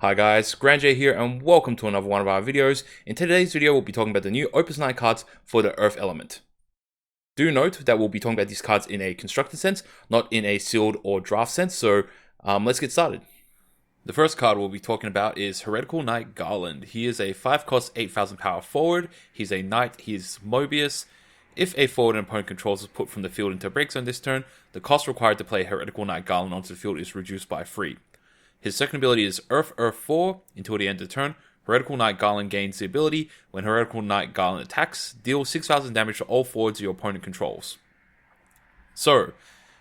Hi guys, Grand J here and welcome to another one of our videos. In today's video we'll be talking about the new Opus IX cards for the Earth element. Do note that we'll be talking about these cards in a constructed sense, not in a sealed or draft sense, so let's get started. The first card we'll be talking about is Heretical Knight Garland. He is a 5-cost 8,000 power forward, he's a knight, he's Mobius. If a forward an opponent controls is put from the field into a break zone this turn, the cost required to play Heretical Knight Garland onto the field is reduced by 3. His second ability is Earth 4 until the end of the turn. Heretical Knight Garland gains the ability when Heretical Knight Garland attacks, deal 6,000 damage to all forwards your opponent controls. So,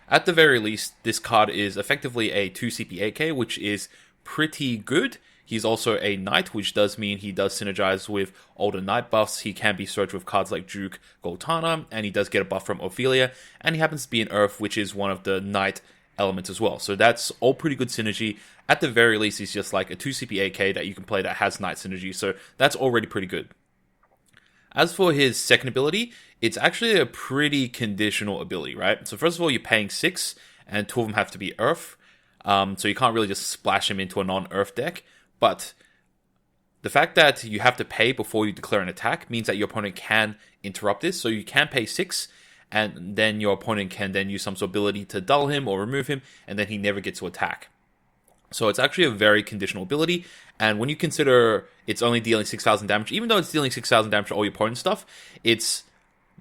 at the very least, this card is effectively a 2 CP AK, which is pretty good. He's also a knight, which does mean he does synergize with older knight buffs. He can be searched with cards like Duke Goltana, and he does get a buff from Ophelia, and he happens to be an Earth, which is one of the knight elements as well. So that's all pretty good synergy. At the very least, he's just like a 2 CP AK that you can play that has knight synergy, so that's already pretty good. As for his second ability, it's actually a pretty conditional ability, right? So first of all, you're paying 6, and 2 of them have to be Earth, so you can't really just splash him into a non-Earth deck, but the fact that you have to pay before you declare an attack means that your opponent can interrupt this, so you can pay 6, and then your opponent can then use some sort of ability to dull him or remove him, and then he never gets to attack. So it's actually a very conditional ability, and when you consider it's only dealing 6,000 damage, even though it's dealing 6,000 damage to all your opponent's stuff, it's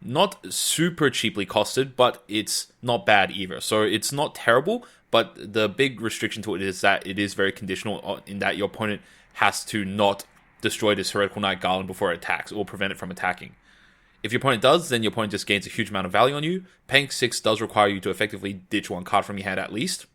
not super cheaply costed, but it's not bad either. So it's not terrible, but the big restriction to it is that it is very conditional in that your opponent has to not destroy this Heretical Knight Garland before it attacks, or prevent it from attacking. If your opponent does, then your opponent just gains a huge amount of value on you. Paying 6 does require you to effectively ditch 1 card from your hand at least,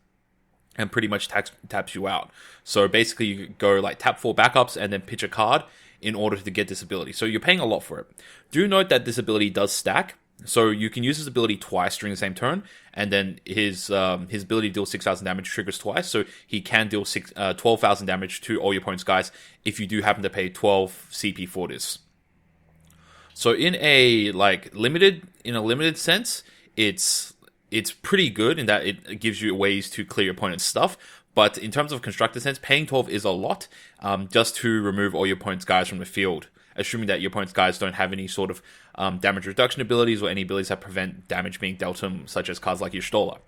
and pretty much taps you out. So basically you go like tap 4 backups and then pitch a card in order to get this ability. So you're paying a lot for it. Do note that this ability does stack, so you can use this ability twice during the same turn, and then his ability to deal 6,000 damage triggers twice, so he can deal 12,000 damage to all your opponent's guys if you do happen to pay 12 CP for this. So in a limited sense, it's pretty good in that it gives you ways to clear your opponent's stuff. But in terms of constructed sense, paying 12 is a lot, just to remove all your opponent's guys from the field, assuming that your opponent's guys don't have any sort of damage reduction abilities or any abilities that prevent damage being dealt to them, such as cards like Y'shtola.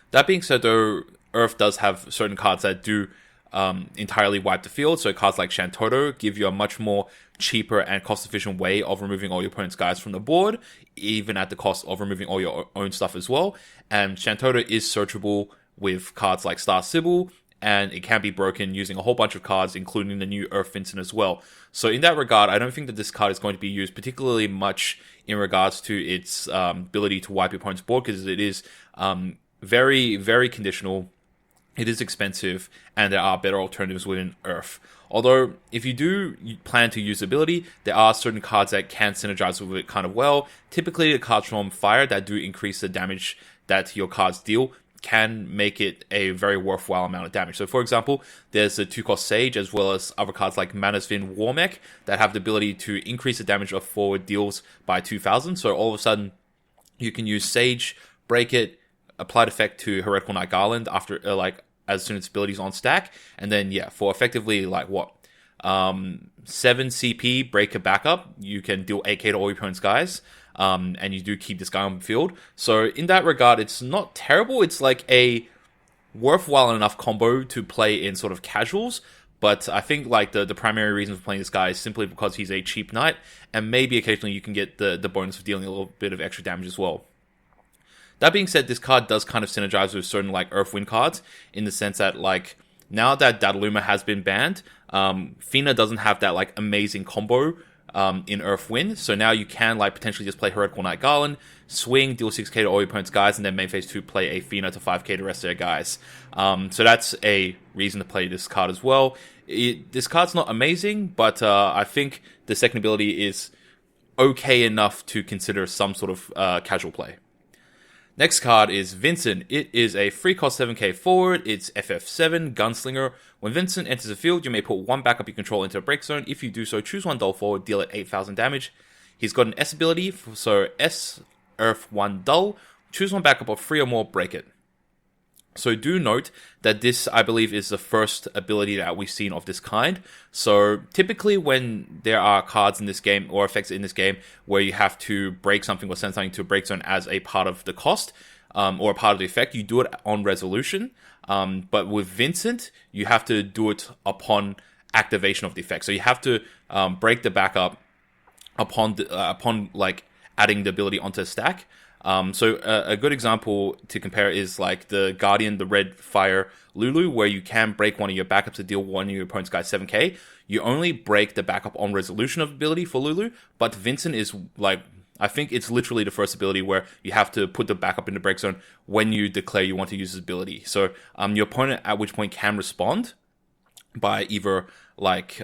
That being said, though, Earth does have certain cards that do entirely wipe the field, so cards like Shantoto give you a much more cheaper and cost-efficient way of removing all your opponent's guys from the board, even at the cost of removing all your own stuff as well. And Shantoto is searchable with cards like Star Sybil, and it can be broken using a whole bunch of cards, including the new Earth Vincent as well. So in that regard, I don't think that this card is going to be used particularly much in regards to its ability to wipe your opponent's board, because it is very, very conditional. It is expensive, and there are better alternatives within Earth. Although, if you do plan to use the ability, there are certain cards that can synergize with it kind of well. Typically, the cards from Fire that do increase the damage that your cards deal can make it a very worthwhile amount of damage. So, for example, there's the 2-cost Sage, as well as other cards like Manasvin Warmech that have the ability to increase the damage of forward deals by 2,000. So, all of a sudden, you can use Sage, break it, applied effect to Heretical Knight Garland after as soon as its ability's on stack, and then for effectively 7 CP break a backup, you can deal 8k to all your opponent's guys, and you do keep this guy on the field. So in that regard, it's not terrible. It's like a worthwhile enough combo to play in sort of casuals, but I think the primary reason for playing this guy is simply because he's a cheap knight, and maybe occasionally you can get the bonus of dealing a little bit of extra damage as well. That being said, this card does kind of synergize with certain Earthwind cards, in the sense that now that Dataluma has been banned, Fina doesn't have that amazing combo in Earthwind, so now you can potentially just play Heretical Knight Garland, swing, deal 6k to all your opponent's guys, and then main phase 2 play a Fina to 5k to the rest of their guys. So that's a reason to play this card as well. This card's not amazing, but I think the second ability is okay enough to consider some sort of casual play. Next card is Vincent. It is a 3-cost 7k forward. It's FF7 Gunslinger. When Vincent enters the field, you may put 1 backup you control into a break zone. If you do so, choose 1 dull forward, deal it 8,000 damage. He's got an S ability, so S Earth 1 dull. Choose 1 backup of 3 or more, break it. So do note that this, I believe, is the first ability that we've seen of this kind. So typically when there are cards in this game or effects in this game where you have to break something or send something to a break zone as a part of the cost or a part of the effect, you do it on resolution. But with Vincent, you have to do it upon activation of the effect. So you have to break the backup upon like adding the ability onto a stack. So a good example to compare is like the Guardian, the Red Fire Lulu, where you can break one of your backups to deal one of your opponent's guys 7k. You only break the backup on resolution of ability for Lulu, but Vincent is like, I think it's literally the first ability where you have to put the backup in the break zone when you declare you want to use this ability. So your opponent at which point can respond by either like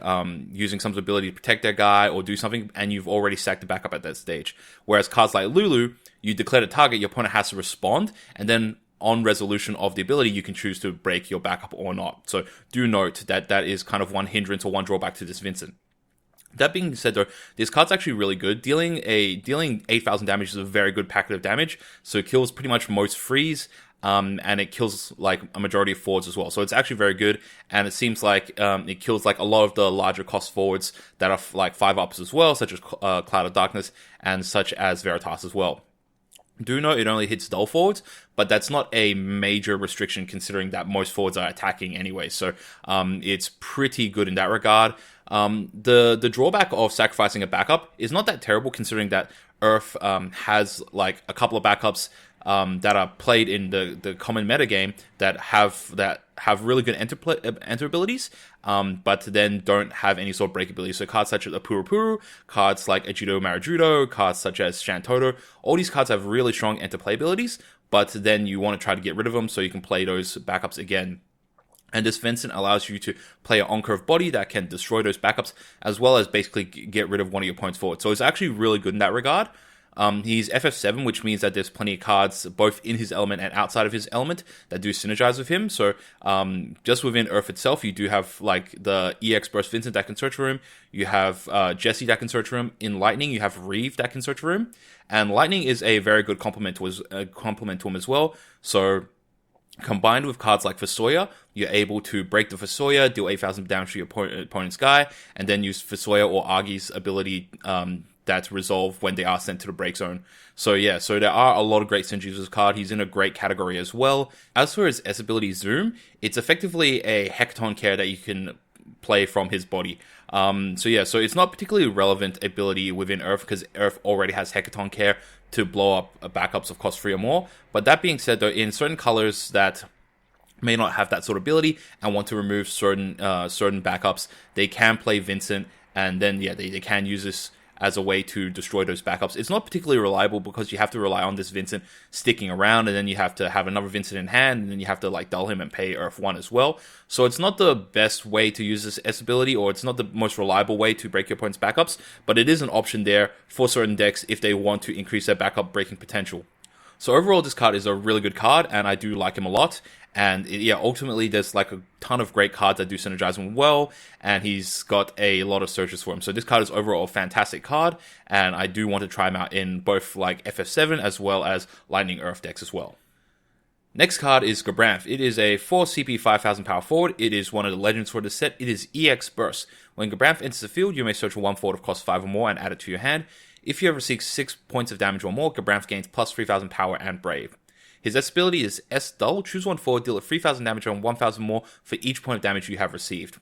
using some ability to protect their guy or do something, and you've already stacked the backup at that stage. Whereas cards like Lulu, you declare the target, your opponent has to respond, and then on resolution of the ability, you can choose to break your backup or not. So do note that that is kind of one hindrance or one drawback to this Vincent. That being said, though, this card's actually really good. Dealing 8,000 damage is a very good packet of damage, so it kills pretty much most freeze, and it kills like a majority of forwards as well. So it's actually very good, and it seems like it kills like a lot of the larger cost forwards that are like 5-ups as well, such as Cloud of Darkness and such as Veritas as well. Do know it only hits dull forwards, but that's not a major restriction considering that most forwards are attacking anyway. So it's pretty good in that regard. The drawback of sacrificing a backup is not that terrible considering that Earth has like a couple of backups that are played in the common metagame that have really good enter abilities, but then don't have any sort of break abilities. So cards such as Apuru, cards like Ajudo Marajudo, cards such as Shantoto, all these cards have really strong enter play abilities, but then you want to try to get rid of them so you can play those backups again. And this Vincent allows you to play an on-curve body that can destroy those backups, as well as basically get rid of one of your opponent's forwards. So it's actually really good in that regard. He's FF7, which means that there's plenty of cards both in his element and outside of his element that do synergize with him. So just within Earth itself, you do have like the EX Burst Vincent that can search for him. You have Jesse that can search for him. In Lightning, you have Reeve that can search for him. And Lightning is a very good complement to him as well. So combined with cards like Fusoya, you're able to break the Fusoya, deal 8,000 damage to your opponent's guy, and then use Fusoya or Agi's ability that resolve when they are sent to the break zone. So yeah, so there are a lot of great synergies with this card. He's in a great category as well. As for his S ability Zoom, it's effectively a Hecaton care that you can play from his body. So yeah, so it's not particularly relevant ability within Earth because Earth already has Hecaton care to blow up backups of cost 3 or more. But that being said, though, in certain colors that may not have that sort of ability and want to remove certain backups, they can play Vincent, and then yeah, they can use this as a way to destroy those backups. It's not particularly reliable because you have to rely on this Vincent sticking around, and then you have to have another Vincent in hand, and then you have to like dull him and pay Earth 1 as well. So it's not the best way to use this S ability, or it's not the most reliable way to break your opponent's backups, but it is an option there for certain decks if they want to increase their backup breaking potential. So overall, this card is a really good card, and I do like him a lot. And yeah, ultimately, there's like a ton of great cards that do synergize him well, and he's got a lot of searches for him. So this card is overall a fantastic card, and I do want to try him out in both like FF7 as well as Lightning Earth decks as well. Next card is Gabranth. It is a 4 CP 5000 power forward. It is one of the legends for the set. It is EX Burst. When Gabranth enters the field, you may search for one forward of cost 5 or more and add it to your hand. If you have received 6 points of damage or more, Gabranth gains plus 3000 power and Brave. His S ability is S Dull. Choose one forward, deal 3000 damage and 1000 more for each point of damage you have received.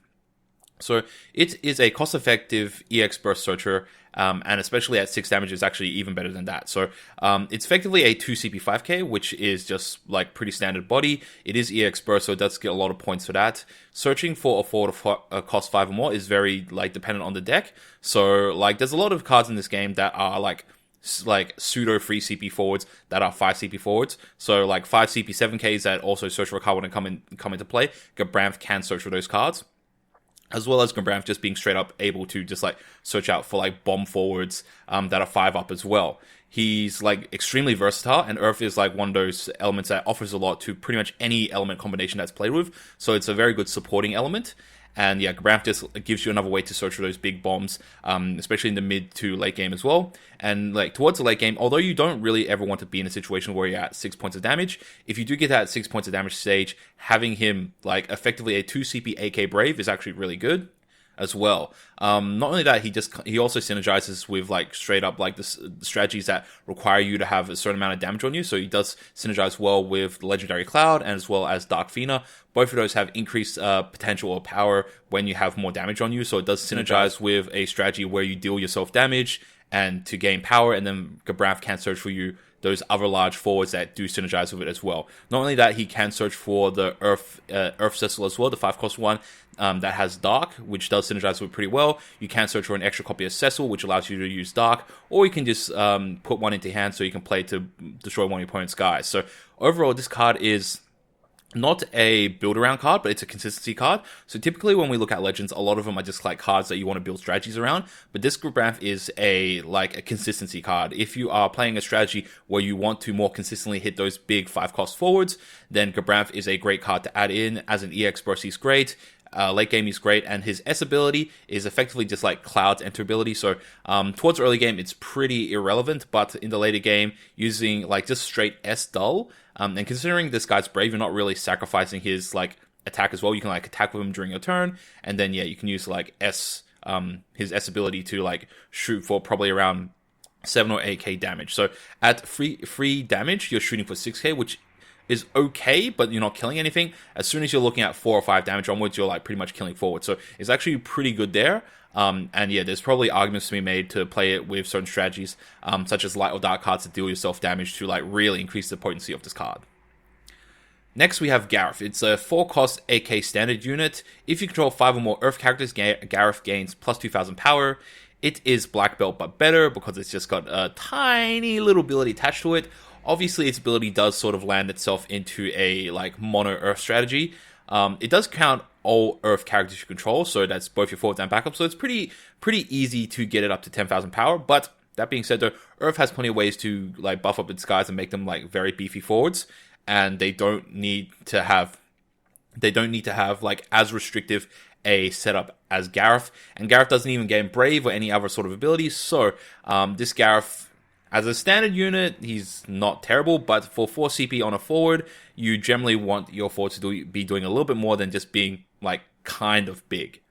So it is a cost-effective EX Burst Searcher, and especially at 6 damage is actually even better than that. So it's effectively a 2 CP 5k, which is just like pretty standard body. It is EX Burst, so it does get a lot of points for that. Searching for a forward of cost 5 or more is very like dependent on the deck. So like there's a lot of cards in this game that are like pseudo 3 CP forwards that are 5 CP forwards. So like 5 CP 7Ks that also search for a card when it come into play. Gabranth can search for those cards, as well as Gabranth just being straight up able to just like search out for like bomb forwards that are 5-up as well. He's like extremely versatile, and Earth is like one of those elements that offers a lot to pretty much any element combination that's played with. So it's a very good supporting element. And yeah, Gabranth just gives you another way to search for those big bombs, especially in the mid to late game as well. And like towards the late game, although you don't really ever want to be in a situation where you're at 6 points of damage, if you do get that 6 points of damage stage, having him like effectively a 2 CP AK Brave is actually really good as well. Not only that, he also synergizes with like straight up like the strategies that require you to have a certain amount of damage on you. So he does synergize well with the Legendary Cloud and as well as Dark Fina. Both of those have increased potential or power when you have more damage on you. So it does synergize with a strategy where you deal yourself damage and to gain power, and then Gabranth can search for you those other large forwards that do synergize with it as well. Not only that, he can search for the Earth Cecil as well, the 5-cost one that has Dark, which does synergize with it pretty well. You can search for an extra copy of Cecil, which allows you to use Dark, or you can just put one into hand so you can play to destroy one of your opponent's guys. So overall, this card is not a build-around card, but it's a consistency card. So typically when we look at Legends, a lot of them are just like cards that you want to build strategies around. But this Gabranth is a consistency card. If you are playing a strategy where you want to more consistently hit those big 5-cost forwards, then Gabranth is a great card to add in. As an EX burst, he's great. Late game, he's great, and his S ability is effectively just like Cloud's enter ability. So towards early game, it's pretty irrelevant, but in the later game, using like just straight S dull, and considering this guy's brave, you're not really sacrificing his like attack as well. You can like attack with him during your turn, and then yeah, you can use like his S ability to like shoot for probably around 7 or 8k damage. So at free damage, you're shooting for 6k, which is okay, but you're not killing anything. As soon as you're looking at 4 or 5 damage onwards, you're like pretty much killing forward. So it's actually pretty good there. And yeah, there's probably arguments to be made to play it with certain strategies, such as light or dark cards to deal yourself damage to like really increase the potency of this card. Next, we have Gareth. It's a 4-cost AK standard unit. If you control 5 or more Earth characters, Gareth gains plus 2,000 power. It is Black Belt, but better because it's just got a tiny little ability attached to it. Obviously, its ability does sort of land itself into a like mono Earth strategy. It does count all Earth characters you control, so that's both your forwards and backups. So it's pretty easy to get it up to 10,000 power. But that being said, though, Earth has plenty of ways to like buff up its guys and make them like very beefy forwards, and they don't need to have like as restrictive a setup as Gareth. And Gareth doesn't even gain Brave or any other sort of abilities. So this Gareth, as a standard unit, he's not terrible, but for 4 CP on a forward, you generally want your forward to be doing a little bit more than just being, like, kind of big.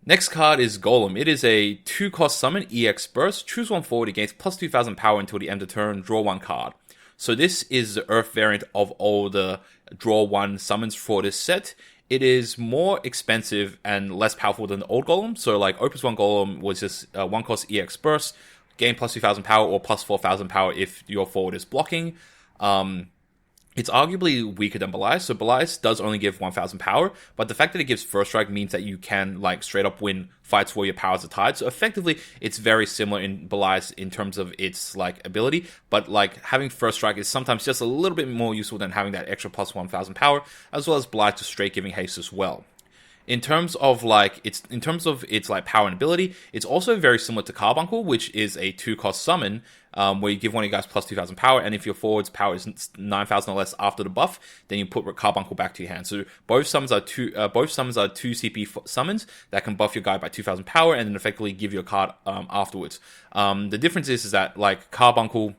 Next card is Golem. It is a 2-cost summon, EX Burst. Choose one forward against plus 2,000 power until the end of turn, draw 1 card. So this is the Earth variant of all the draw 1 summons for this set. It is more expensive and less powerful than the old Golem. So, like, Opus 1 Golem was just 1-cost EX Burst, gain plus 2,000 power or plus 4,000 power if your forward is blocking. It's arguably weaker than Belias. So Belias does only give 1,000 power, but the fact that it gives First Strike means that you can like straight up win fights where your powers are tied. So effectively, it's very similar in Belias in terms of its like ability, but like having First Strike is sometimes just a little bit more useful than having that extra plus 1,000 power, as well as Belias just straight giving haste as well. In terms of its like power and ability, it's also very similar to Carbuncle, which is a 2-cost summon, where you give one of you guys plus 2,000 power, and if your forward's power is 9,000 or less after the buff, then you put Carbuncle back to your hand. So both summons are 2 CP summons that can buff your guy by 2,000 power, and then effectively give you a card afterwards. The difference is that like Carbuncle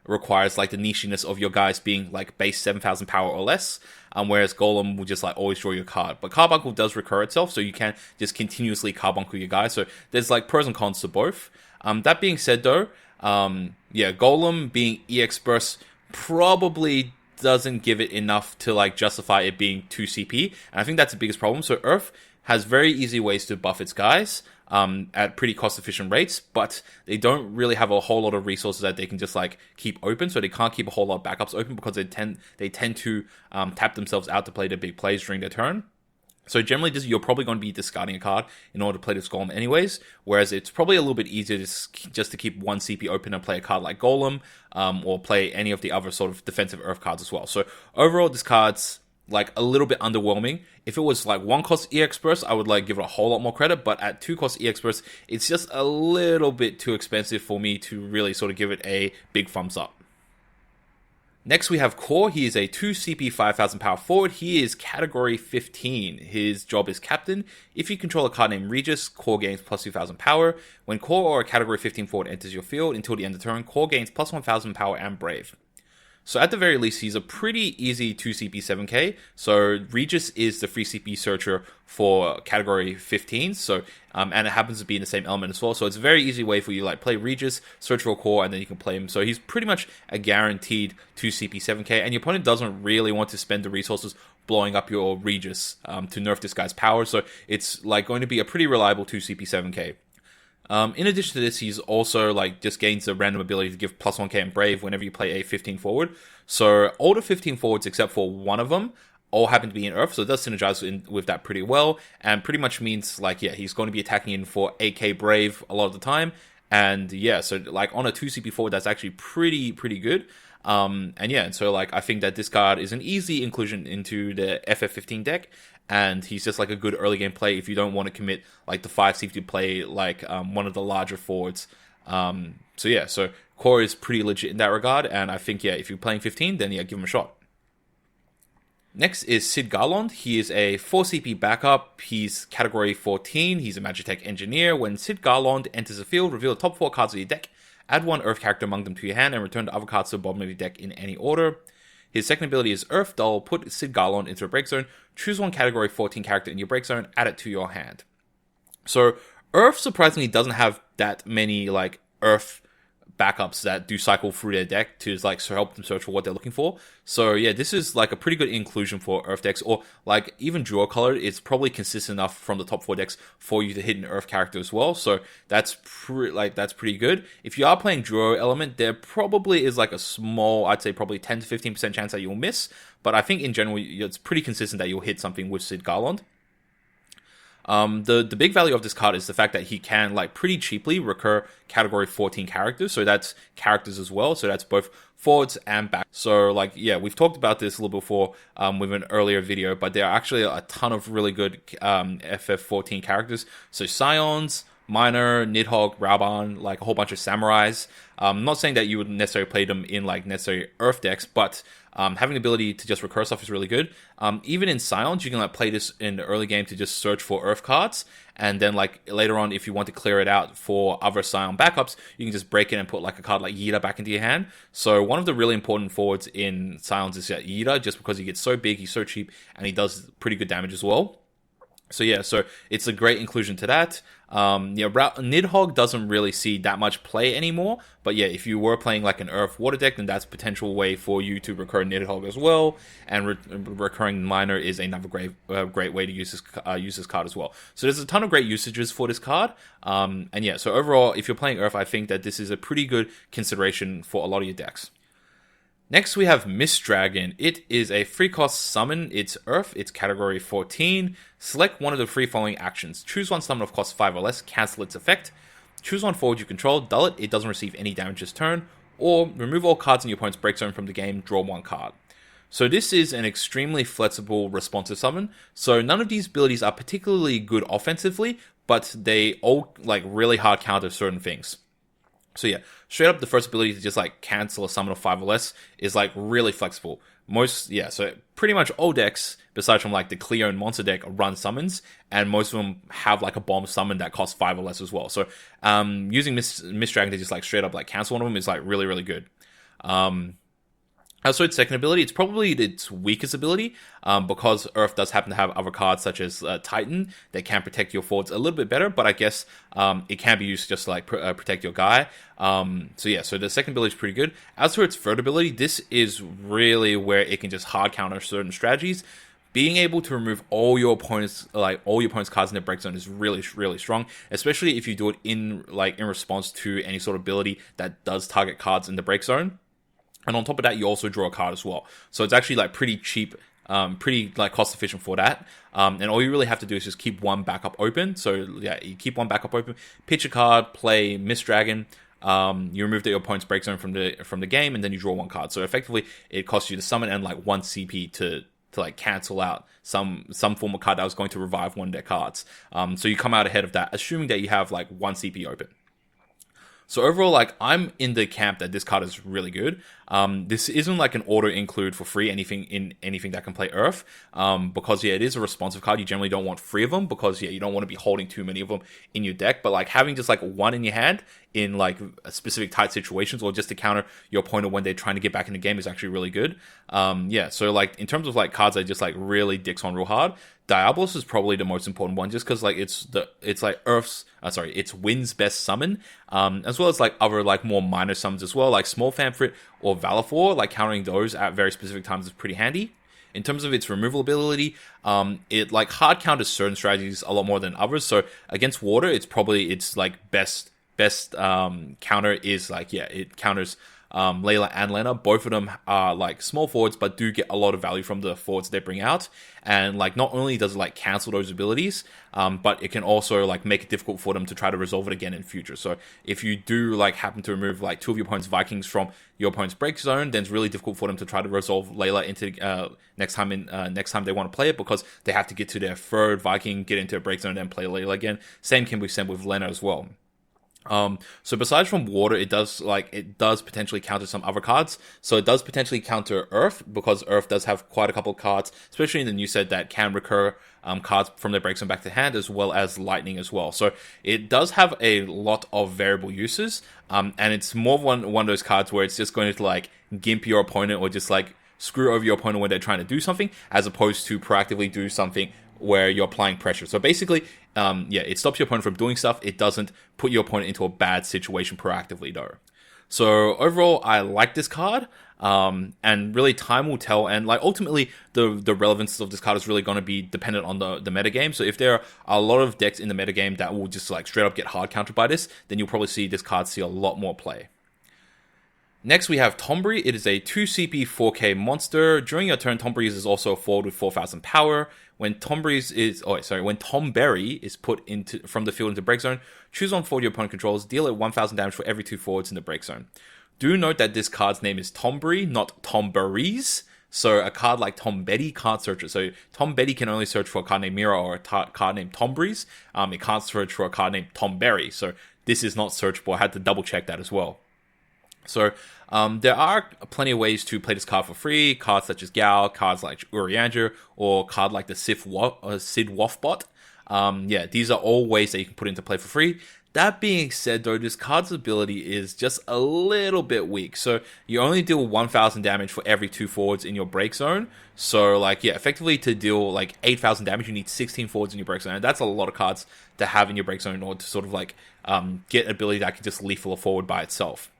requires like the nichiness of your guys being like base 7,000 power or less, whereas Golem will just like always draw your card. But Carbuncle does recur itself, so you can just continuously Carbuncle your guys. So there's like pros and cons to both. That being said though, yeah, Golem being EX Burst probably doesn't give it enough to like justify it being 2 CP, and I think that's the biggest problem. So Earth has very easy ways to buff its guys at pretty cost-efficient rates, but they don't really have a whole lot of resources that they can just like keep open, so they can't keep a whole lot of backups open because they tend to tap themselves out to play their big plays during their turn. So generally, you're probably going to be discarding a card in order to play this Golem anyways, whereas it's probably a little bit easier just to keep 1 CP open and play a card like Golem, or play any of the other sort of defensive Earth cards as well. So overall, this card's like a little bit underwhelming. If it was like 1-cost EX Burst, I would like give it a whole lot more credit, but at 2-cost EX Burst, it's just a little bit too expensive for me to really sort of give it a big thumbs up. Next we have Core. He is a 2 CP 5000 power forward. He is category 15. His job is captain. If you control a card named Regis, Core gains plus 2000 power. When Core or a category 15 forward enters your field until the end of the turn, Core gains plus 1000 power and Brave. So at the very least, he's a pretty easy 2 CP 7k. So Regis is the free CP searcher for category 15. So and it happens to be in the same element as well. So it's a very easy way for you to like play Regis, search for a Core, and then you can play him. So he's pretty much a guaranteed 2 CP 7k. And your opponent doesn't really want to spend the resources blowing up your Regis to nerf this guy's power. So it's like going to be a pretty reliable 2 CP 7k. In addition to this, he's also like just gains the random ability to give plus 1k and Brave whenever you play a 15 forward. So all the 15 forwards except for one of them all happen to be in Earth, so it does synergize with that pretty well, and pretty much means like, yeah, he's going to be attacking in for 8k Brave a lot of the time, and yeah, so like on a 2 CP forward, that's actually pretty good. And yeah, and so like I think that this card is an easy inclusion into the FF15 deck, and he's just like a good early game play if you don't want to commit like the 5 CP to play like one of the larger forwards. So yeah, so Core is pretty legit in that regard, and I think yeah, if you're playing 15, then yeah, give him a shot. Next is Sid Garland. He is a 4 CP backup. He's category 14. He's a Magitech engineer. When Sid Garland enters the field, reveal the top 4 cards of your deck, add 1 Earth character among them to your hand, and return the other cards to the bottom of your deck in any order. His second ability is Earth Dull. Put Sid Garland into a break zone. Choose 1 category 14 character in your break zone. Add it to your hand. So Earth surprisingly doesn't have that many like Earth backups that do cycle through their deck to like help them search for what they're looking for. So yeah, this is like a pretty good inclusion for Earth decks, or like even Duo Color is probably consistent enough from the top 4 decks for you to hit an Earth character as well. So that's pretty good. If you are playing Duo Element, there probably is like a small, I'd say probably 10 to 15% chance that you'll miss, but I think in general it's pretty consistent that you'll hit something with Sid Garland. The big value of this card is the fact that he can like pretty cheaply recur category 14 characters, so that's characters as well, so that's both forwards and back. So like yeah, we've talked about this a little before with an earlier video, but there are actually a ton of really good FF14 characters. So Scions, Miner, Nidhogg, Raoban, like a whole bunch of samurais. I'm not saying that you would necessarily play them in like necessarily Earth decks, but having the ability to just recur stuff is really good. Even in Scions, you can like play this in the early game to just search for Earth cards, and then like later on, if you want to clear it out for other Scion backups, you can just break it and put like a card like Yida back into your hand. So one of the really important forwards in Scions is Yida, just because he gets so big, he's so cheap, and he does pretty good damage as well. So yeah, so it's a great inclusion to that. Nidhogg doesn't really see that much play anymore, but yeah, if you were playing like an Earth Water deck, then that's a potential way for you to recur Nidhogg as well, and recurring Miner is another great way to use this card as well. So there's a ton of great usages for this card, and yeah, so overall, if you're playing Earth, I think that this is a pretty good consideration for a lot of your decks. Next, we have Mist Dragon. It is a free cost summon. It's Earth. It's category 14. Select one of the three following actions. Choose one summon of cost 5 or less. Cancel its effect. Choose one forward you control. Dull it. It doesn't receive any damage this turn. Or remove all cards in your opponent's break zone from the game. Draw 1 card. So this is an extremely flexible, responsive summon. So none of these abilities are particularly good offensively, but they all like really hard counter certain things. So yeah, straight up the first ability to just like cancel a summon of 5 or less is like really flexible. So pretty much all decks, besides from like the Cleo and Monster deck, run summons, and most of them have like a bomb summon that costs 5 or less as well. So using Mist Dragon to just like straight up like cancel one of them is like really good. As for its second ability, it's probably its weakest ability, because Earth does happen to have other cards such as Titan that can protect your forwards a little bit better, but I guess it can be used just to like protect your guy. So the second ability is pretty good. As for its third ability, this is really where it can just hard counter certain strategies. Being able to remove all your opponent's cards in the break zone is really strong, especially if you do it in response to any sort of ability that does target cards in the break zone. And on top of that, you also draw a card as well. So it's actually like pretty cheap, pretty like cost efficient for that. And all you really have to do is just keep one backup open. So yeah, you keep one backup open, pitch a card, play Mist Dragon. You remove your opponent's break zone from the game, and then you draw 1 card. So effectively, it costs you to summon and like 1 CP to like cancel out some form of card that was going to revive one of their cards. So you come out ahead of that, assuming that you have like 1 CP open. So overall, like, I'm in the camp that this card is really good. This isn't like an auto include for free anything that can play Earth, because yeah, it is a responsive card. You generally don't want 3 of them because yeah, you don't want to be holding too many of them in your deck. But like having just like 1 in your hand in like specific tight situations or just to counter your opponent when they're trying to get back in the game is actually really good. Yeah, so like in terms of like cards that just like really dicks on real hard, Diabolos is probably the most important one, just because like it's like it's Wind's best summon, as well as like other like more minor summons as well, like Small Famfrit or Valifor. Like countering those at very specific times is pretty handy. In terms of its removal ability, it like hard counters certain strategies a lot more than others. So against water, it's probably its like best counter is like, yeah, it counters Layla and Lena. Both of them are like small forwards, but do get a lot of value from the forwards they bring out. And like not only does it like cancel those abilities, but it can also like make it difficult for them to try to resolve it again in future. So if you do like happen to remove like 2 of your opponent's Vikings from your opponent's break zone, then it's really difficult for them to try to resolve Layla into next time they want to play it, because they have to get to their 3rd Viking, get into a break zone, and then play Layla again. Same can be said with Lena as well. So besides from water, it does potentially counter some other cards. So it does potentially counter Earth, because Earth does have quite a couple of cards, especially in the new set, that can recur cards from their break zone back to hand, as well as Lightning as well. So it does have a lot of variable uses, and it's more one of those cards where it's just going to like gimp your opponent or just like screw over your opponent when they're trying to do something, as opposed to proactively do something where you're applying pressure. So basically, yeah, it stops your opponent from doing stuff. It doesn't put your opponent into a bad situation proactively, though. So overall, I like this card, and really time will tell. And like ultimately, the relevance of this card is really going to be dependent on the metagame. So if there are a lot of decks in the metagame that will just like straight up get hard countered by this, then you'll probably see this card see a lot more play. Next, we have Tombury. It is a 2 CP 4K monster. During your turn, Tombury is also a forward with 4,000 power. When Tomberry is put into from the field into break zone, choose one forward your opponent controls, deal it 1,000 damage for every 2 forwards in the break zone. Do note that this card's name is Tombury, not Tomberries. So a card like Tom Betty can't search it. So Tom Betty can only search for a card named Mira or a card named Tomburies. It can't search for a card named Tomberry. So this is not searchable. I had to double check that as well. So there are plenty of ways to play this card for free. Cards such as Gao, cards like Urianger, or card like the Sid Woffbot. Yeah, these are all ways that you can put into play for free. That being said, though, this card's ability is just a little bit weak. So you only deal 1,000 damage for every 2 forwards in your break zone. So, like, yeah, effectively to deal like 8,000 damage, you need 16 forwards in your break zone. And that's a lot of cards to have in your break zone in order to sort of like get an ability that can just lethal a forward by itself.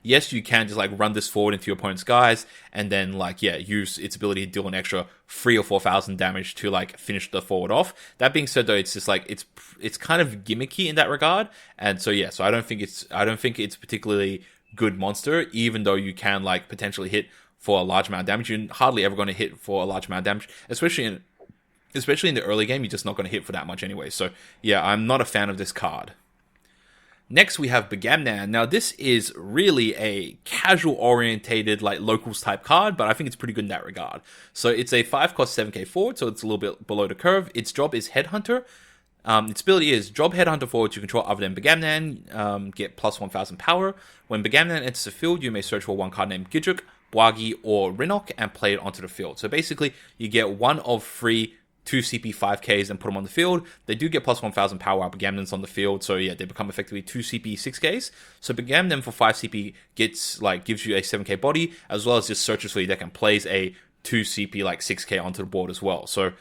Yes, you can just like run this forward into your opponent's guys and then like, yeah, use its ability to deal an extra 3,000 or 4,000 damage to like finish the forward off. That being said, though, it's just like it's kind of gimmicky in that regard, and so yeah, so I don't think it's particularly good monster, even though you can like potentially hit for a large amount of damage. You're hardly ever going to hit for a large amount of damage, especially in the early game. You're just not going to hit for that much anyway. So yeah, I'm not a fan of this card. Next, we have Begamnan. Now, this is really a casual-orientated, like, locals-type card, but I think it's pretty good in that regard. So, it's a 5-cost 7k forward, so it's a little bit below the curve. Its job is Headhunter. Its ability is Job Headhunter forwards you control other than Begamnan, get plus 1,000 power. When Begamnan enters the field, you may search for one card named Gijuk, Bwagi, or Rinok, and play it onto the field. So, basically, you get one of 3 2 CP 5Ks and put them on the field. They do get plus 1,000 power up Begamnans on the field, so yeah, they become effectively 2 CP 6Ks. So Begamnan for 5 CP gives you a 7K body, as well as just searches for your deck and plays a 2 CP like 6K onto the board as well. So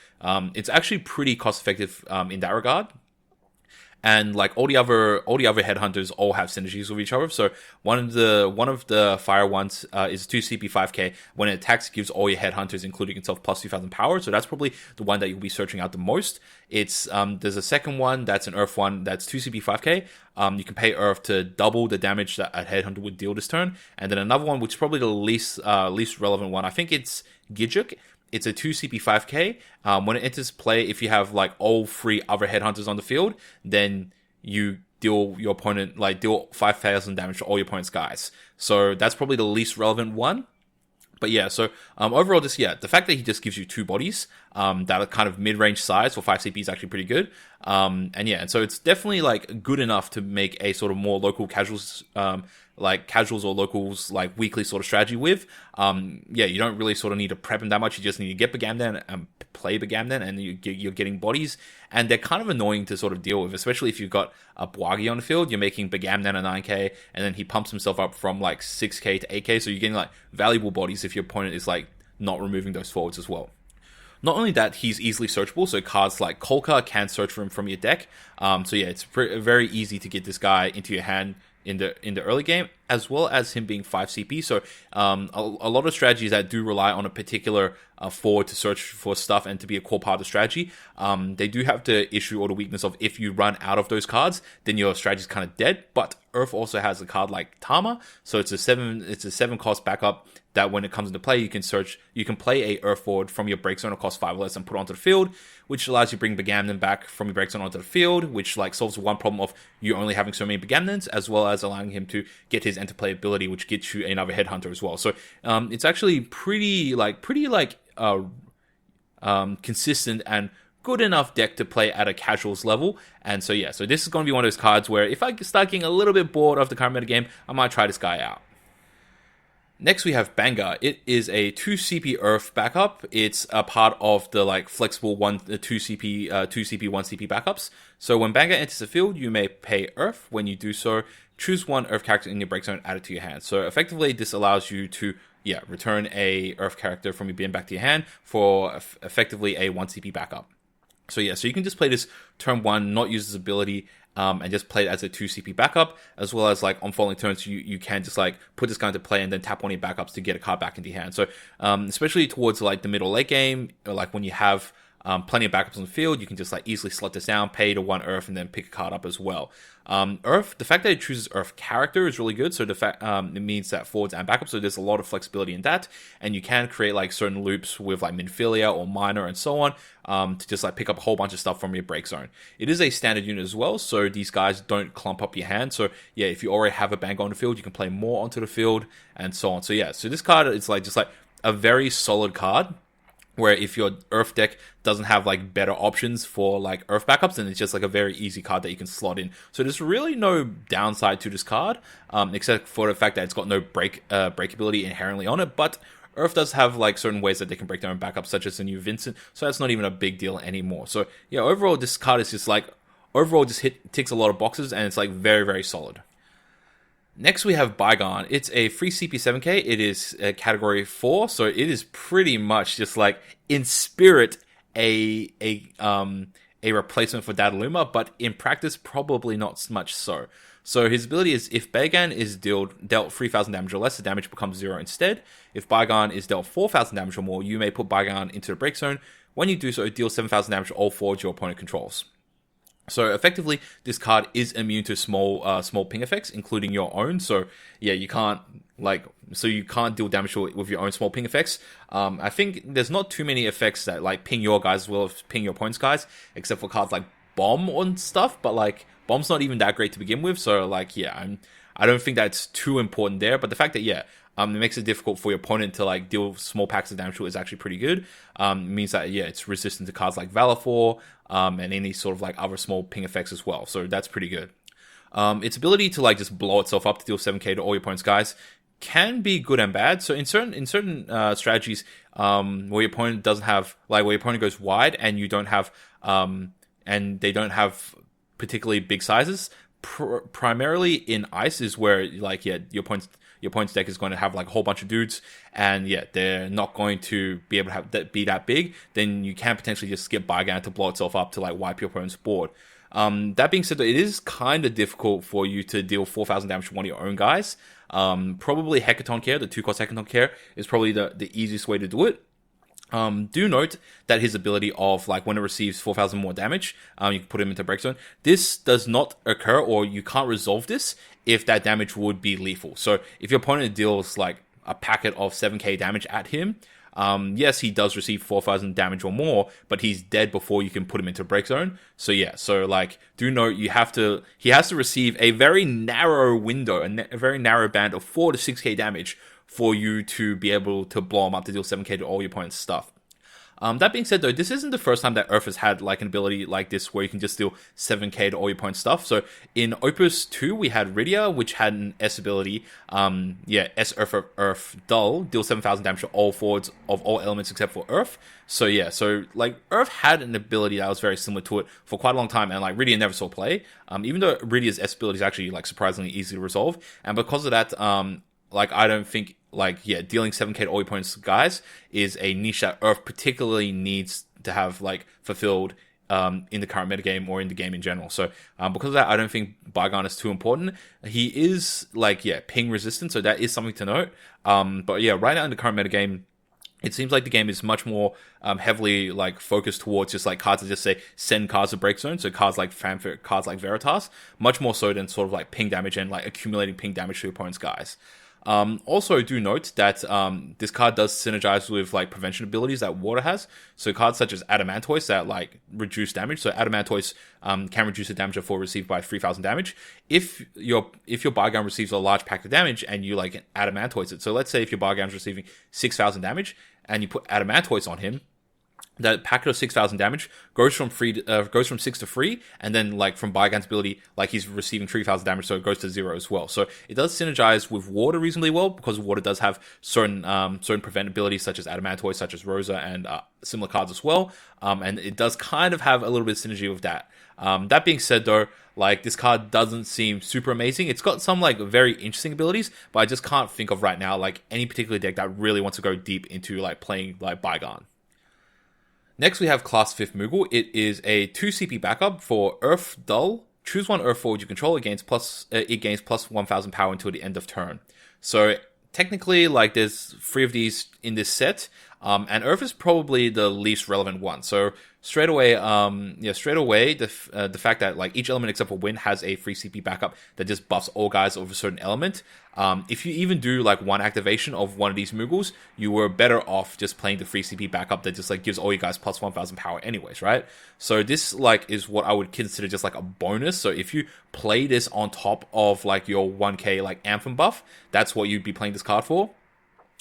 it's actually pretty cost effective in that regard. And like all the other headhunters all have synergies with each other. So one of the fire ones is 2 CP 5K. When it attacks, it gives all your headhunters, including itself, plus 2,000 power. So that's probably the one that you'll be searching out the most. It's there's a second one that's an Earth one that's 2 CP 5K. You can pay Earth to double the damage that a headhunter would deal this turn. And then another one, which is probably the least relevant one. I think it's Gijuk. It's a 2 CP 5K. When it enters play, if you have like all 3 other headhunters on the field, then you deal your opponent deal 5,000 damage to all your opponent's guys. So that's probably the least relevant one. But yeah, so overall, just the fact that he just gives you 2 bodies that are kind of mid-range size for 5 CP is actually pretty good. And so it's definitely like good enough to make a sort of more local casuals, like casuals or locals like weekly sort of strategy with. You don't really sort of need to prep him that much. You just need to get Bagamdan and play Bagamdan, and you're getting bodies. And they're kind of annoying to sort of deal with, especially if you've got a Bwagi on the field. You're making Bagamdan a 9k, and then he pumps himself up from like 6k to 8k, so you're getting like valuable bodies if your opponent is like not removing those forwards as well. Not only that, he's easily searchable, so cards like Kolka can search for him from your deck. It's very easy to get this guy into your hand in the early game, as well as him being 5 CP. So a lot of strategies that do rely on a particular forward to search for stuff and to be a core part of the strategy, they do have the issue or the weakness of if you run out of those cards, then your strategy is kind of dead. But Earth also has a card like Tama, so it's a 7 cost backup that when it comes into play, you can play a Earth forward from your break zone or cost 5 or less and put it onto the field, which allows you to bring Bagamdan back from your break zone onto the field, which like solves one problem of you only having so many Bagamdans, as well as allowing him to get his interplay ability, which gets you another Headhunter as well. So it's actually pretty consistent and good enough deck to play at a casuals level. And so this is going to be one of those cards where if I start getting a little bit bored of the current metagame, I might try this guy out. Next we have Banga. It is a 2 CP Earth backup. It's a part of the like flexible 2 CP 1 CP backups. So when Banga enters the field, you may pay Earth. When you do so, choose 1 Earth character in your break zone, add it to your hand. So effectively, this allows you to return a Earth character from your bin back to your hand for effectively a 1 CP backup. So you can just play this turn 1, not use this ability, and just play it as a 2 CP backup, as well as like on following turns, you can just like put this guy into play and then tap one of your backups to get a card back into your hand. So especially towards like the middle late game, or like when you have plenty of backups on the field, you can just like easily slot this down, pay to 1 Earth, and then pick a card up as well. Earth, the fact that it chooses Earth character is really good. So the fact it means that forwards and backups, so there's a lot of flexibility in that, and you can create like certain loops with like Minfilia or Minor and so on, to just like pick up a whole bunch of stuff from your break zone. It is a standard unit as well, so these guys don't clump up your hand. So if you already have a Banga on the field, you can play more onto the field and so on. So so this card is like just like a very solid card, where if your Earth deck doesn't have like better options for like Earth backups, then it's just like a very easy card that you can slot in. So there's really no downside to this card, except for the fact that it's got no breakability inherently on it. But Earth does have like certain ways that they can break their own backups, such as the new Vincent. So that's not even a big deal anymore. So overall this card is just like ticks a lot of boxes, and it's like very, very solid. Next we have Bygone. It's a free CP7K. It is a category 4, so it is pretty much just like in spirit a replacement for Dadaluma, but in practice probably not much so. So his ability is if Bygone is dealt 3,000 damage or less, the damage becomes 0 instead. If Bygone is dealt 4,000 damage or more, you may put Bygone into the break zone. When you do so, it deals 7,000 damage to all forwards your opponent controls. So effectively, this card is immune to small ping effects, including your own. So you can't deal damage with your own small ping effects. I think there's not too many effects that like ping your guys as well as ping your opponent's guys, except for cards like Bomb and stuff. But like Bomb's not even that great to begin with. So I don't think that's too important there. But the fact that it makes it difficult for your opponent to like deal small packs of damage to it is actually pretty good. It means that it's resistant to cards like Valor, and any sort of like other small ping effects as well. So that's pretty good. Its ability to like just blow itself up to deal 7k to all your opponent's guys can be good and bad. So in certain strategies, where your opponent doesn't have where your opponent goes wide and you don't have and they don't have particularly big sizes, primarily in ice is where your opponent's deck is going to have like a whole bunch of dudes, and they're not going to be able to have be that big. Then you can potentially just skip Bygone to blow itself up to like wipe your opponent's board. That being said, it is kind of difficult for you to deal 4,000 damage to one of your own guys. Probably Hecaton Care, the 2-cost Hecaton Care, is probably the easiest way to do it. Do note that his ability of like when it receives 4,000 more damage, you can put him into break zone. This does not occur, or you can't resolve this if that damage would be lethal. So if your opponent deals like a packet of 7k damage at him, Yes, he does receive 4,000 damage or more, but he's dead before you can put him into break zone. So yeah, so like, do note he has to receive a very narrow window, a very narrow band of 4 to 6k damage for you to be able to blow him up to deal 7k to all your opponent's stuff. That being said, though, this isn't the first time that Earth has had like an ability like this where you can just deal 7k to all your opponent's stuff. So in Opus 2, we had Rydia, which had an S ability. S Earth Dull, deal 7,000 damage to all forwards of all elements except for Earth. So yeah, so like Earth had an ability that was very similar to it for quite a long time, and like Rydia never saw play. Even though Rydia's S ability is actually like surprisingly easy to resolve, and because of that, like I don't think dealing 7k to all your opponents guys is a niche that Earth particularly needs to have like fulfilled in the current metagame or in the game in general. So because of that, I don't think Bygone is too important. He is like ping resistant, so that is something to note. But yeah, right now in the current metagame, it seems like the game is much more heavily like focused towards just like cards that just say send cards to break zone. So cards like Fanfare, cards like Veritas, much more so than sort of like ping damage and like accumulating ping damage to your opponent's guys. Also, do note that this card does synergize with like prevention abilities that Water has. So cards such as Adamantoise that like reduce damage. So Adamantoise can reduce the damage of 4 received by 3,000 damage. If your Bygone receives a large pack of damage and you like Adamantoise it. So let's say if your Bygone is receiving 6,000 damage and you put Adamantoise on him, that packet of 6,000 damage goes from 6 to 3, and then like from Bygone's ability, like he's receiving 3,000 damage, so it goes to 0 as well. So it does synergize with Water reasonably well, because Water does have certain prevent abilities such as Adamantoise, such as Rosa, and similar cards as well. And it does kind of have a little bit of synergy with that. That being said, though, like this card doesn't seem super amazing. It's got some like very interesting abilities, but I just can't think of right now like any particular deck that really wants to go deep into like playing like Bygone. Next, we have Class 5th Moogle. It is a 2 CP backup for Earth Dull. Choose one Earth forward you control. It gains plus 1,000 power until the end of turn. So technically, like there's 3 of these in this set, and Earth is probably the least relevant one. So straight away, the fact that like each element except for Wind has a free CP backup that just buffs all guys of a certain element. If you even do like one activation of one of these Moogles, you were better off just playing the free CP backup that just like gives all you guys plus 1,000 power anyways, right? So this like is what I would consider just like a bonus. So if you play this on top of like your 1k like Anthem buff, that's what you'd be playing this card for.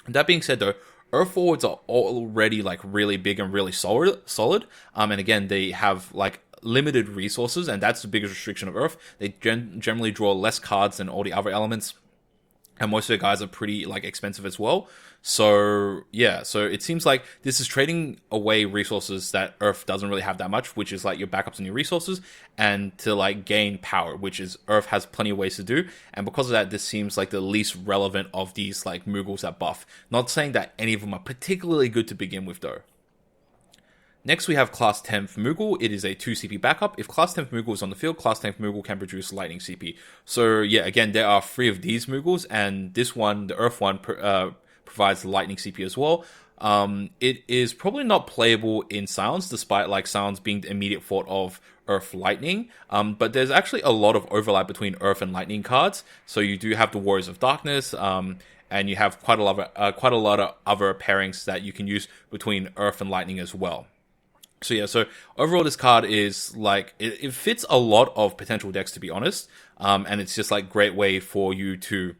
That being said, though, Earth forwards are already like really big and really solid. And again, they have like limited resources, and that's the biggest restriction of Earth. They generally draw less cards than all the other elements, and most of the guys are pretty like expensive as well. So yeah, so it seems like this is trading away resources that Earth doesn't really have that much, which is like your backups and your resources, and to like gain power, which is Earth has plenty of ways to do. And because of that, this seems like the least relevant of these like Moogles that buff. Not saying that any of them are particularly good to begin with, though. Next, we have Class 10th Moogle. It is a 2 CP backup. If Class 10th Moogle is on the field, Class 10th Moogle can produce Lightning CP. So yeah, again, there are 3 of these Moogles, and this one, the Earth one, provides Lightning CP as well. It is probably not playable in Silence, despite like Silence being the immediate fault of Earth Lightning. But there's actually a lot of overlap between Earth and Lightning cards. So you do have the Warriors of Darkness, and you have quite a lot of other pairings that you can use between Earth and Lightning as well. So yeah, so overall this card is like, it fits a lot of potential decks, to be honest. And it's just like great way for you to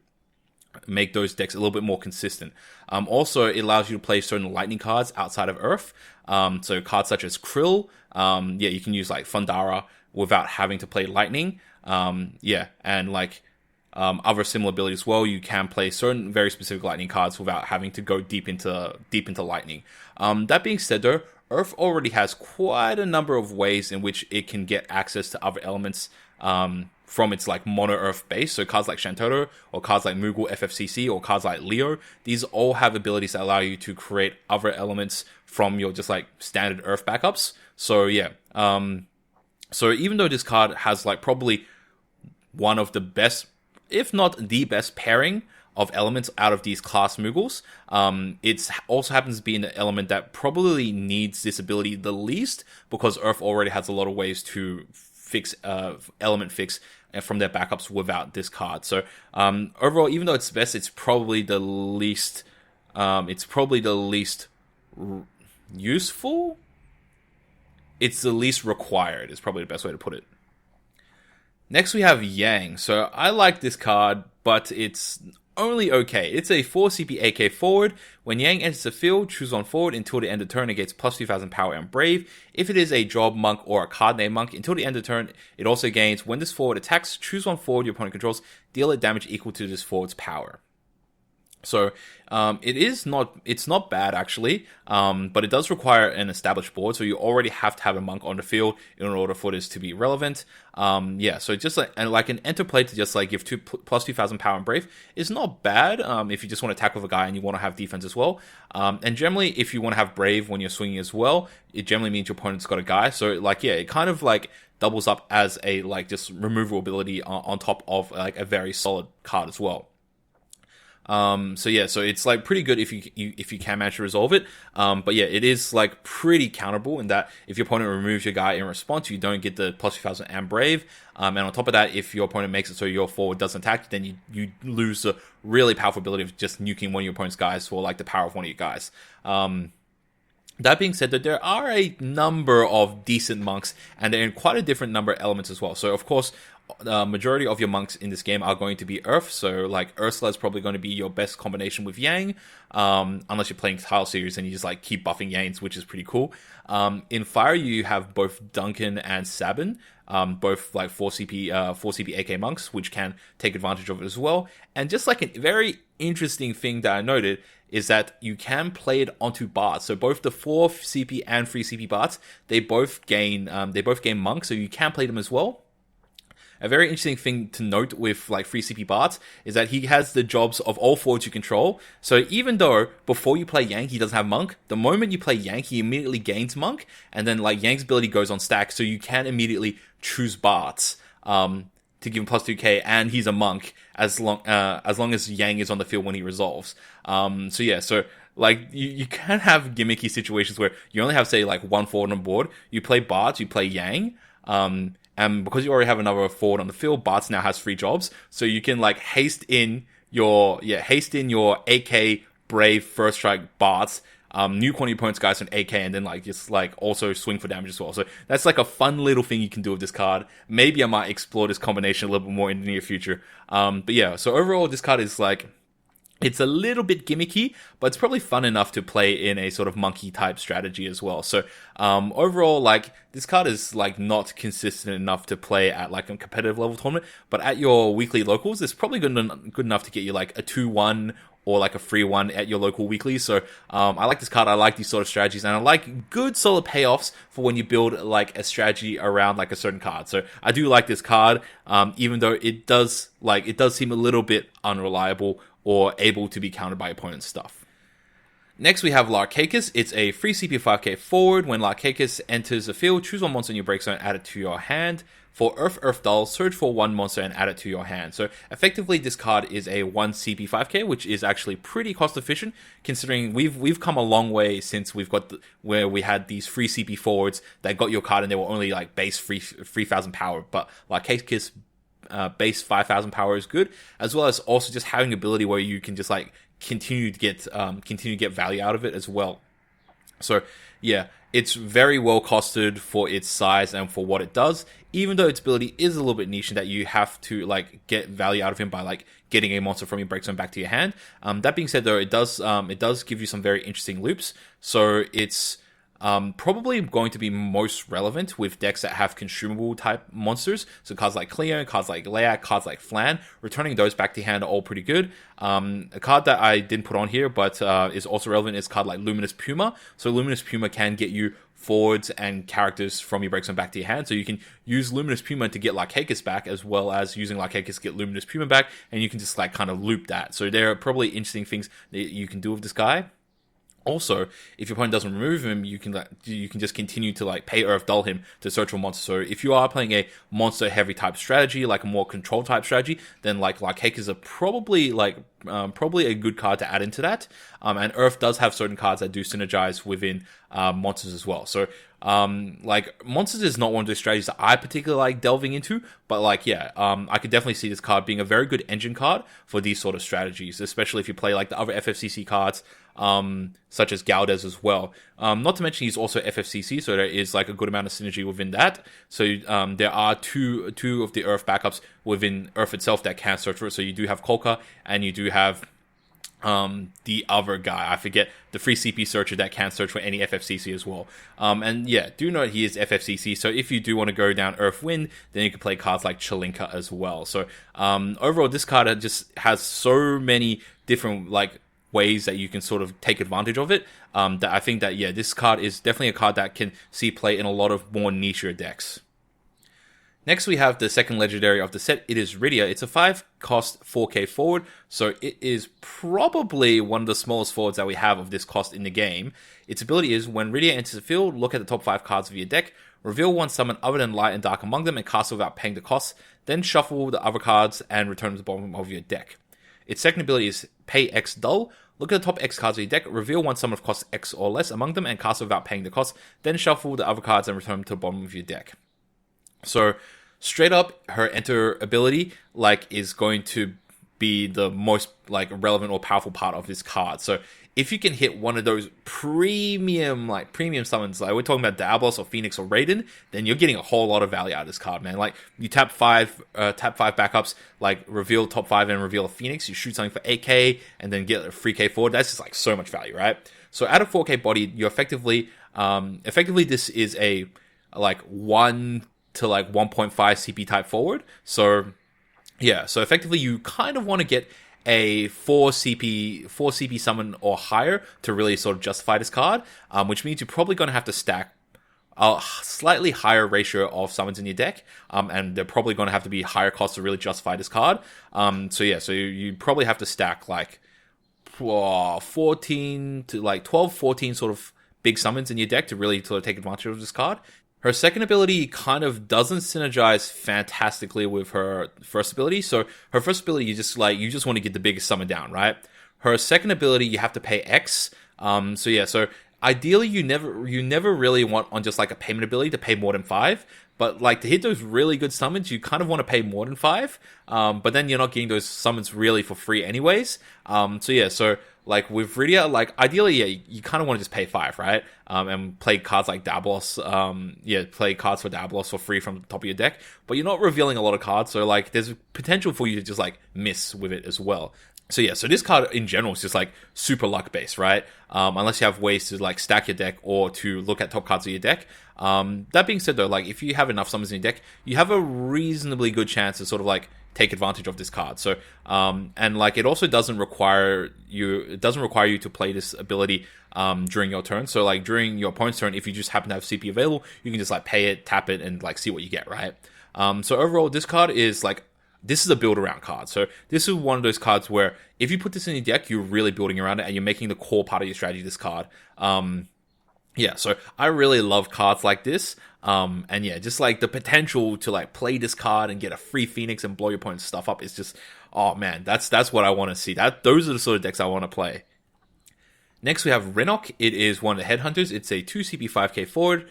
make those decks a little bit more consistent. Also, it allows you to play certain lightning cards outside of Earth. So cards such as Krill, you can use like Thundara without having to play lightning. And like other similar abilities as well. You can play certain very specific lightning cards without having to go deep into lightning. That being said, though, Earth already has quite a number of ways in which it can get access to other elements from its like mono Earth base. So cards like Shantotto, or cards like Moogle FFCC, or cards like Leo, these all have abilities that allow you to create other elements from your just like standard Earth backups. So yeah, so even though this card has like probably one of the best, if not the best pairing of elements out of these class Moogles, it also happens to be an element that probably needs this ability the least, because Earth already has a lot of ways to fix element fix from their backups without this card. So overall, even though it's best, it's probably the least useful. It's the least required, is probably the best way to put it. Next we have Yang. So I like this card, but it's only okay. It's a 4 CP AK forward. When Yang enters the field, choose one forward until the end of turn. It gets plus 2000 power and brave. If it is a job monk or a card name monk, until the end of turn, it also gains, when this forward attacks, choose one forward your opponent controls, deal it damage equal to this forward's power. So it's not bad actually, but it does require an established board. So you already have to have a monk on the field in order for this to be relevant. Yeah, so just like an enter play to just like give plus 2000 power and brave is not bad. If you just want to attack with a guy and you want to have defense as well. And generally, if you want to have brave when you're swinging as well, it generally means your opponent's got a guy. So like, yeah, it kind of like doubles up as a like just removal ability on top of like a very solid card as well. So yeah, so it's like pretty good if you can manage to resolve it. But yeah, it is like pretty counterable in that if your opponent removes your guy in response, you don't get the plus 2000 and brave. And on top of that, if your opponent makes it so your forward doesn't attack, then you lose the really powerful ability of just nuking one of your opponent's guys for like the power of one of your guys. That being said, that there are a number of decent monks, and they're in quite a different number of elements as well. So of course, the majority of your monks in this game are going to be Earth, so like Ursula is probably going to be your best combination with Yang, unless you're playing Tile Series and you just like keep buffing Yangs, which is pretty cool. In Fire, you have both Duncan and Sabin, both like 4 CP AK monks, which can take advantage of it as well. And just like a very interesting thing that I noted is that you can play it onto Bards. So both the 4 CP and 3 CP Bards, they both gain monk, so you can play them as well. A very interesting thing to note with like 3 CP Bards is that he has the jobs of all forwards you control. So even though before you play Yang, he doesn't have monk, the moment you play Yang, he immediately gains monk, and then like Yang's ability goes on stack, so you can immediately choose Bards to give him plus 2k, and he's a monk as long as Yang is on the field when he resolves. So yeah, so like you can have gimmicky situations where you only have say like one forward on board. You play Bards, you play Yang. And because you already have another forward on the field, Bards now has 3 jobs, so you can like haste in your AK Brave First Strike Bards, nuke one of your opponent's guys on AK, and then like just like also swing for damage as well. So that's like a fun little thing you can do with this card. Maybe I might explore this combination a little bit more in the near future. But yeah, so overall this card is like, it's a little bit gimmicky, but it's probably fun enough to play in a sort of monkey type strategy as well. So overall, like this card is like not consistent enough to play at like a competitive level tournament, but at your weekly locals, it's probably good enough to get you like a 2-1 or like a 3-1 at your local weekly. So I like this card. I like these sort of strategies, and I like good solid payoffs for when you build like a strategy around like a certain card. So I do like this card, even though it does seem a little bit unreliable or able to be countered by opponent's stuff. Next we have Larcacus. It's a free CP 5k forward. When Larcacus enters the field, choose one monster in your break zone, add it to your hand. For Earth Dull, search for one monster and add it to your hand. So effectively this card is a 1 CP 5k, which is actually pretty cost efficient, considering we've come a long way since we've got where we had these free CP forwards that got your card and they were only like base 3,000 power, but Larcacus base 5,000 power is good, as well as also just having the ability where you can just like continue to get value out of it as well. So yeah, it's very well costed for its size and for what it does, even though its ability is a little bit niche in that you have to like get value out of him by like getting a monster from your break zone back to your hand. That being said though, it does give you some very interesting loops, so it's probably going to be most relevant with decks that have consumable type monsters. So cards like Cleo, cards like Leia, cards like Flan, returning those back to hand are all pretty good. A card that I didn't put on here, but is also relevant, is a card like Luminous Puma. So Luminous Puma can get you forwards and characters from your break zone back to your hand. So you can use Luminous Puma to get Larcacus back, as well as using Larcacus to get Luminous Puma back, and you can just like kind of loop that. So there are probably interesting things that you can do with this guy. Also, if your opponent doesn't remove him, you can just continue to like pay Earth Dull him to search for a monster. So if you are playing a monster heavy type strategy, like a more control type strategy, then like Larcacus is probably a good card to add into that. And Earth does have certain cards that do synergize within monsters as well. So Like, Monsters is not one of those strategies that I particularly like delving into, but like, yeah, I could definitely see this card being a very good engine card for these sort of strategies, especially if you play like the other FFCC cards, such as Galdez as well. Not to mention he's also FFCC, so there is like a good amount of synergy within that. So there are two of the Earth backups within Earth itself that can search for it. So you do have Kolka, and you do have the other guy, I forget, the free CP searcher that can search for any FFCC as well. And yeah, do note he is FFCC, so if you do want to go down Earth Wind, then you can play cards like Chalinka as well. So overall, this card just has so many different like ways that you can sort of take advantage of it, that I think that, yeah, this card is definitely a card that can see play in a lot of more niche decks. Next, we have the second legendary of the set. It is Rydia. It's a 5-cost 4k forward, so it is probably one of the smallest forwards that we have of this cost in the game. Its ability is, when Rydia enters the field, look at the top 5 cards of your deck, reveal one summon other than light and dark among them, and cast it without paying the cost, then shuffle the other cards and return them to the bottom of your deck. Its second ability is Pay X Dull. Look at the top X cards of your deck, reveal one summon of cost X or less among them, and cast it without paying the cost, then shuffle the other cards and return them to the bottom of your deck. So, straight up, her enter ability like is going to be the most like relevant or powerful part of this card. So if you can hit one of those premium summons, like we're talking about Diablos or Phoenix or Raiden, then you're getting a whole lot of value out of this card, man. Like you tap five backups, like reveal top 5 and reveal a Phoenix, you shoot something for 8k and then get a 3k forward. That's just like so much value, right? So out of 4k body, you effectively this is a like 1 to like 1.5 CP type forward. So yeah, so effectively you kind of want to get a 4 CP summon or higher to really sort of justify this card, which means you're probably going to have to stack a slightly higher ratio of summons in your deck, and they're probably going to have to be higher cost to really justify this card. So yeah, so you probably have to stack like 14 to like 12, 14 sort of big summons in your deck to really sort of take advantage of this card. Her second ability kind of doesn't synergize fantastically with her first ability. So her first ability, you just want to get the biggest summon down, right? Her second ability, you have to pay X. So yeah, so ideally you never really want on just like a payment ability to pay more than 5. But like to hit those really good summons, you kind of want to pay more than 5. But then you're not getting those summons really for free anyways. So yeah, so like with Rydia, like ideally, yeah, you kind of want to just pay 5, right? And play cards like Diablos, play cards for Diablos for free from the top of your deck. But you're not revealing a lot of cards, so like there's potential for you to just like miss with it as well. So yeah, so this card in general is just like super luck based, right? Unless you have ways to like stack your deck or to look at top cards of your deck. That being said though, like if you have enough summons in your deck, you have a reasonably good chance to sort of like take advantage of this card. So and like it also doesn't require you to play this ability during your turn. So like during your opponent's turn, if you just happen to have CP available, you can just like pay it, tap it, and like see what you get, right? So overall, this card is like, this is a build around card. So this is one of those cards where if you put this in your deck, you're really building around it and you're making the core part of your strategy this card. Yeah, so I really love cards like this. And yeah, just like the potential to like play this card and get a free Phoenix and blow your opponent's stuff up is just, oh man, that's what I want to see. Those are the sort of decks I want to play. Next we have Renok. It is one of the Headhunters. It's a 2 CP 5k forward.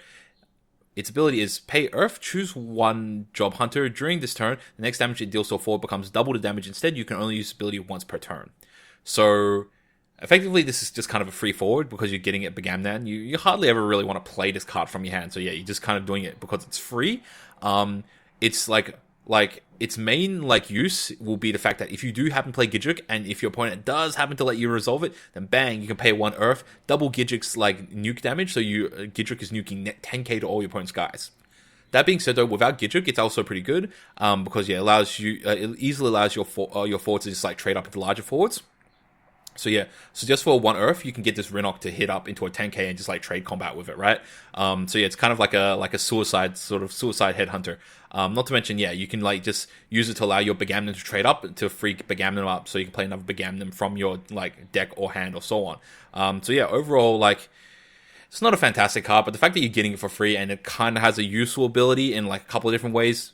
Its ability is pay Earth, choose one Job Hunter. During this turn, the next damage it deals to a forward becomes double the damage. Instead, you can only use this ability once per turn. So effectively, this is just kind of a free forward because you're getting it Begamnan. You hardly ever really want to play this card from your hand. So yeah, you're just kind of doing it because it's free. It's like its main like use will be the fact that if you do happen to play Gidrick, and if your opponent does happen to let you resolve it, then bang, you can pay 1 Earth, double Gidrick's like nuke damage. So Gidrick is nuking 10k to all your opponent's guys. That being said, though, without Gidrick, it's also pretty good because yeah, it easily allows your forwards to just like trade up into larger forwards. So yeah, so just for 1 Earth, you can get this Renok to hit up into a 10k and just like trade combat with it, right? So yeah, it's kind of like a suicide headhunter. Not to mention, yeah, you can like just use it to allow your Begamnan to trade up to free Begamnan up, so you can play another Begamnan from your like deck or hand or so on. So yeah, overall, like it's not a fantastic card, but the fact that you're getting it for free and it kind of has a useful ability in like a couple of different ways,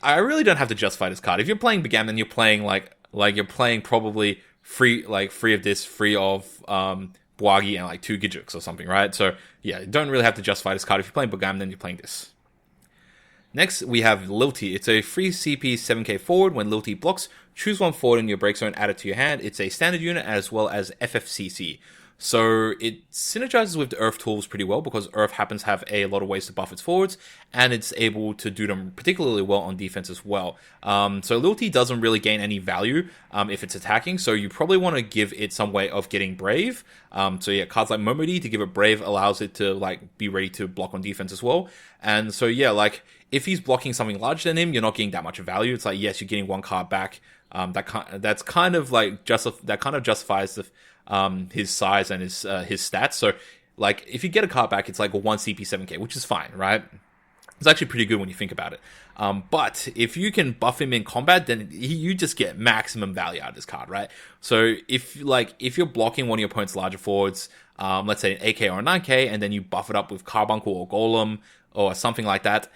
I really don't have to justify this card. If you're playing Begamnan, you're playing like you're playing probably free of this, free of Bwagi and like 2 Gijux or something, right? So yeah, you don't really have to justify this card. If you're playing Bogam, then you're playing this. Next, we have Lilty. It's a free CP 7k forward. When Lilty blocks, choose one forward in your break zone, add it to your hand. It's a standard unit as well as FFCC. So it synergizes with the Earth tools pretty well because Earth happens to have a lot of ways to buff its forwards, and it's able to do them particularly well on defense as well. So Lilty doesn't really gain any value if it's attacking, so you probably want to give it some way of getting Brave. So yeah, cards like Momodi to give it Brave allows it to like be ready to block on defense as well. And so yeah, like if he's blocking something larger than him, you're not getting that much value. It's like, yes, you're getting 1 card back. That's kind of like that kind of justifies the his size and his stats. So like if you get a card back, it's like a 1 CP 7k, which is fine, right? It's actually pretty good when you think about it. But if you can buff him in combat, then you just get maximum value out of this card, right? So if you're blocking one of your opponent's larger forwards, let's say an 8k or a 9k, and then you buff it up with Carbuncle or Golem or something like that,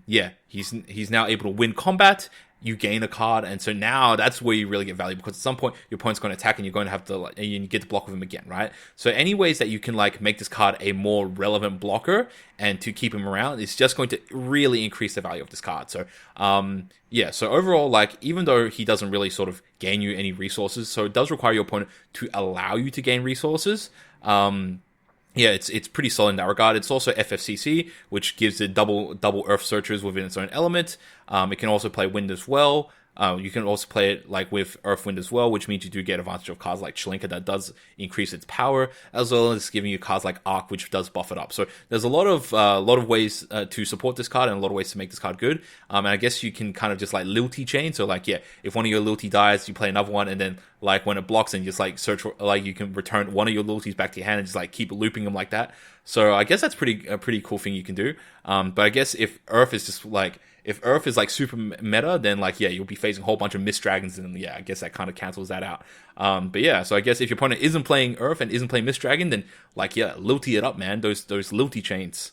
yeah, he's now able to win combat. You gain a card, and so now that's where you really get value, because at some point your opponent's going to attack and you're going to have to and you get to block with him again, right? So any ways that you can like make this card a more relevant blocker and to keep him around is just going to really increase the value of this card. So yeah, so overall, like even though he doesn't really sort of gain you any resources, so it does require your opponent to allow you to gain resources. Yeah, it's pretty solid in that regard. It's also FFCC, which gives it double Earth searchers within its own element. It can also play Wind as well. You can also play it like with Earth Wind as well, which means you do get advantage of cards like Chelinka that does increase its power, as well as giving you cards like Arc, which does buff it up. So there's a lot of ways to support this card and a lot of ways to make this card good. And I guess you can kind of just like Lilty chain. So like, yeah, if one of your Lilty dies, you play another one, and then like when it blocks, and you just like search for, like you can return one of your Lilties back to your hand and just like keep looping them like that. So I guess that's a pretty cool thing you can do. But I guess if Earth is just like, if Earth is like super meta, then like, yeah, you'll be facing a whole bunch of Mist Dragons, and yeah, I guess that kind of cancels that out. But yeah, so I guess if your opponent isn't playing Earth and isn't playing Mist Dragon, then like, yeah, Lilty it up, man. Those Lilty chains.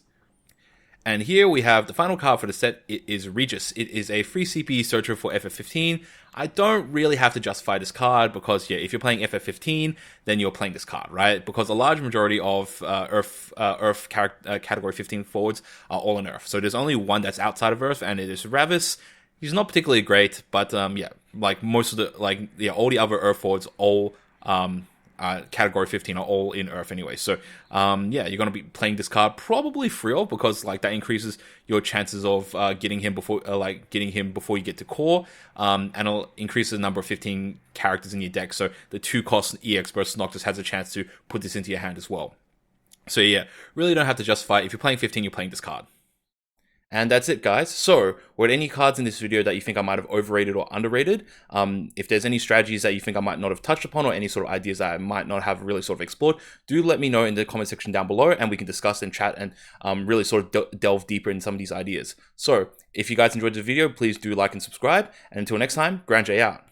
And here we have the final card for the set. It is Regis. It is a free CP searcher for FF15. I don't really have to justify this card because, yeah, if you're playing FF15, then you're playing this card, right? Because a large majority of Earth category 15 forwards are all in Earth. So there's only one that's outside of Earth, and it is Ravis. He's not particularly great, but yeah, like most of the, like, yeah, all the other Earth forwards, all category 15 are all in Earth anyway. So yeah, you're going to be playing this card probably Frill, because like that increases your chances of getting him before you get to core, and it'll increase the number of 15 characters in your deck. So the 2-cost EX burst Noctis has a chance to put this into your hand as well. So yeah, really don't have to justify it. If you're playing 15, you're playing this card. And that's it, guys. So, were there any cards in this video that you think I might have overrated or underrated? If there's any strategies that you think I might not have touched upon, or any sort of ideas that I might not have really sort of explored, do let me know in the comment section down below, and we can discuss and chat and really sort of delve deeper in some of these ideas. So, if you guys enjoyed the video, please do like and subscribe. And until next time, Grand J out.